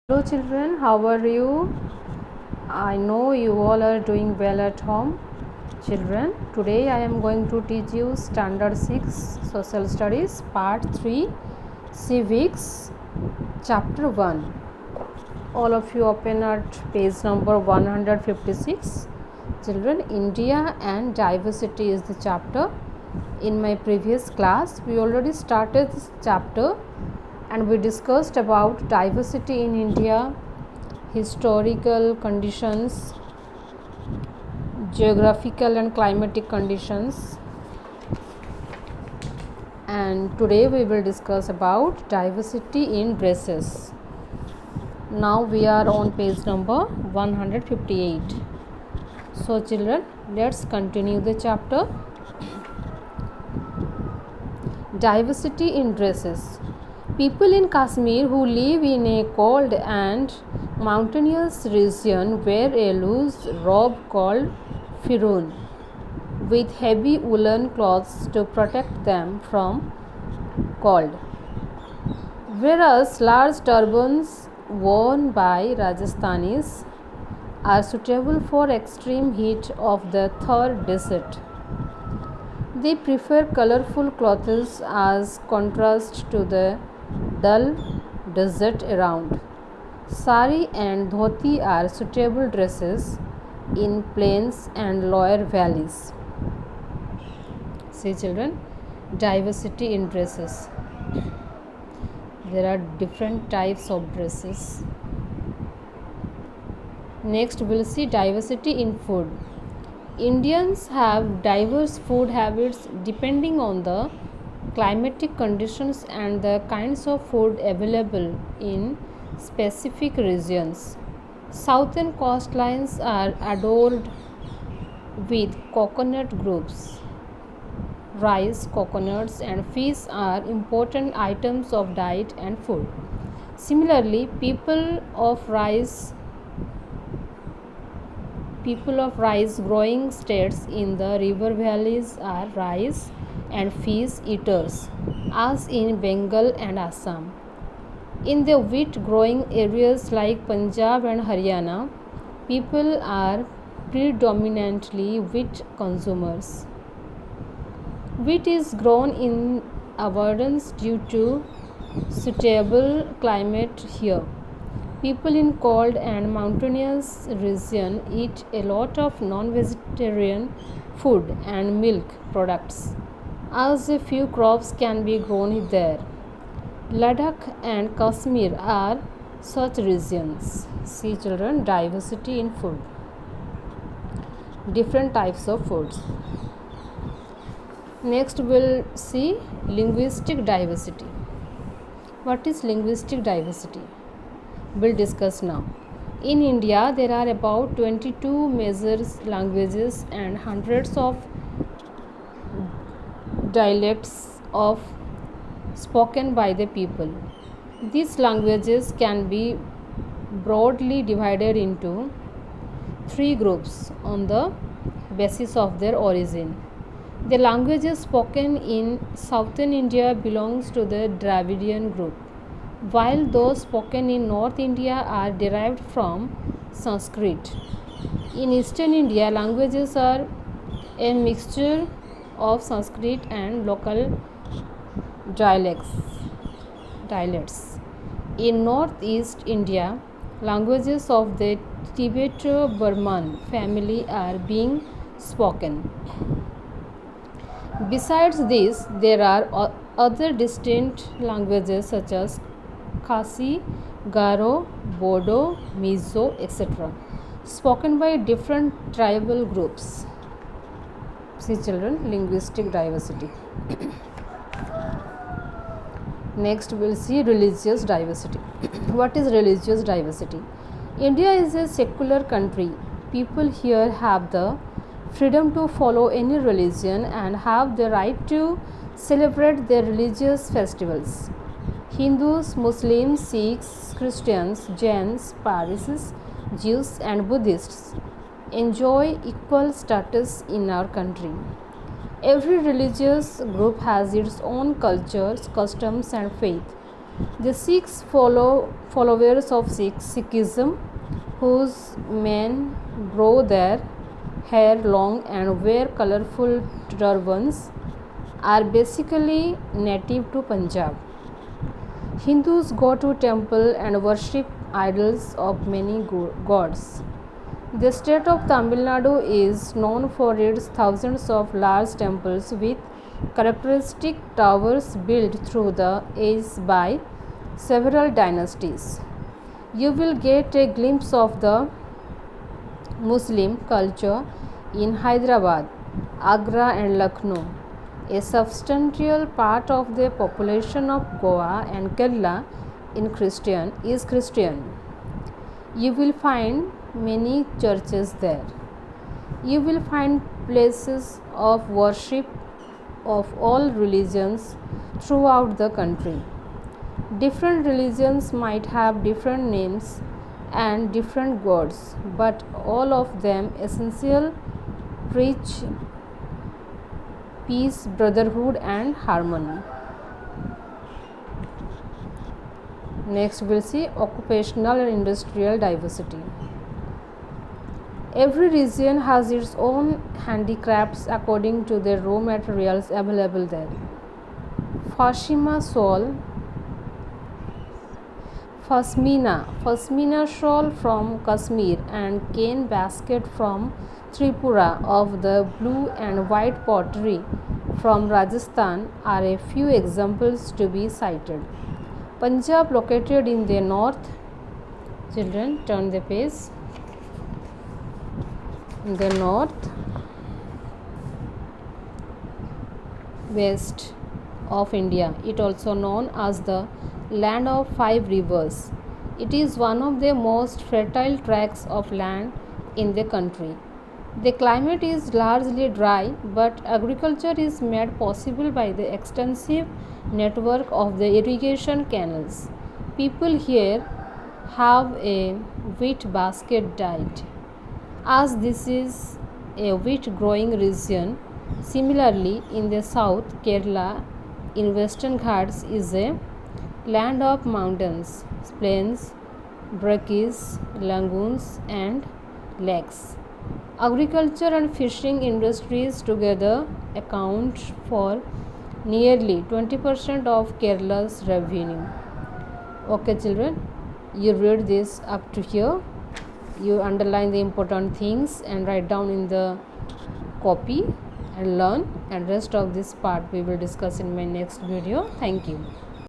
Hello children, how are you? I know you all are doing well at home. Children, today I am going to teach you Standard 6 Social Studies Part 3 Civics Chapter 1. All of you open at page number 156. Children, India and Diversity is the chapter. In my previous class, we already started this chapter and we discussed about diversity in India, historical conditions, geographical and climatic conditions, and today we will discuss about diversity in dresses. Now we are on page number 158. So children, let's continue the chapter. Diversity in dresses. People in Kashmir who live in a cold and mountainous region wear a loose robe called firoon with heavy woolen cloths to protect them from cold, whereas large turbans worn by Rajasthanis are suitable for extreme heat of the Thar desert. They prefer colorful clothes as contrast to the dull desert around. Sari and dhoti are suitable dresses in plains and lower valleys. See children, diversity in dresses. There are different types of dresses. Next we'll see diversity in food. Indians have diverse food habits depending on the climatic conditions and the kinds of food available in specific regions. Southern coastlines are adorned with coconut groves. Rice, coconuts, and fish are important items of diet and food. Similarly, people of rice growing states in the river valleys are rice and fish eaters, as in Bengal and Assam. In the wheat growing areas like Punjab and Haryana, people are predominantly wheat consumers. Wheat is grown in abundance due to suitable climate here. People in cold and mountainous region eat a lot of non-vegetarian food and milk products, as a few crops can be grown there. Ladakh and Kashmir are such regions. See children, diversity in food. Different types of foods. Next we'll see linguistic diversity. What is linguistic diversity? We'll discuss now. In India, there are about 22 major languages and hundreds of dialects of spoken by the people. These languages can be broadly divided into three groups on the basis of their origin. The languages spoken in southern India belongs to the Dravidian group, while those spoken in North India are derived from Sanskrit. In Eastern India, languages are a mixture of Sanskrit and local dialects. In Northeast India, languages of the Tibeto-Burman family are being spoken. Besides this, there are other distinct languages such as Khasi, Garo, Bodo, Mizo, etc., spoken by different tribal groups. See children, linguistic diversity. Next we'll see religious diversity. What is religious diversity? India is a secular country. People here have the freedom to follow any religion and have the right to celebrate their religious festivals. Hindus, Muslims, Sikhs, Christians, Jains, Parsis, Jews, and Buddhists enjoy equal status in our country. Every religious group has its own cultures, customs, and faith. The Sikhs followers of Sikhism, whose men grow their hair long and wear colorful turbans, are basically native to Punjab. Hindus go to temple and worship idols of many gods. The state of Tamil Nadu is known for its thousands of large temples with characteristic towers built through the ages by several dynasties. You will get a glimpse of the Muslim culture in Hyderabad, Agra, and Lucknow. A substantial part of the population of Goa and Kerala is Christian. You will find many churches there. You will find places of worship of all religions throughout the country. Different religions might have different names and different gods, but all of them essentially preach peace, brotherhood, and harmony. Next, we'll see occupational and industrial diversity. Every region has its own handicrafts according to the raw materials available there. Pashmina shawl from Kashmir and cane basket from Tripura of the blue and white pottery from Rajasthan are a few examples to be cited. Punjab, located in the north, children turn the page, in the north west of India, it also known as the land of five rivers. It is one of the most fertile tracts of land in the country. The climate is largely dry, but agriculture is made possible by the extensive network of the irrigation canals. People here have a wheat basket diet, as this is a wheat growing region. Similarly, in the south, Kerala in Western Ghats is a land of mountains, plains, brackies, lagoons, and lakes. Agriculture and fishing industries together account for nearly 20% of Kerala's revenue. Okay, children, you read this up to here. You underline the important things and write down in the copy and learn, and rest of this part we will discuss in my next video. Thank you.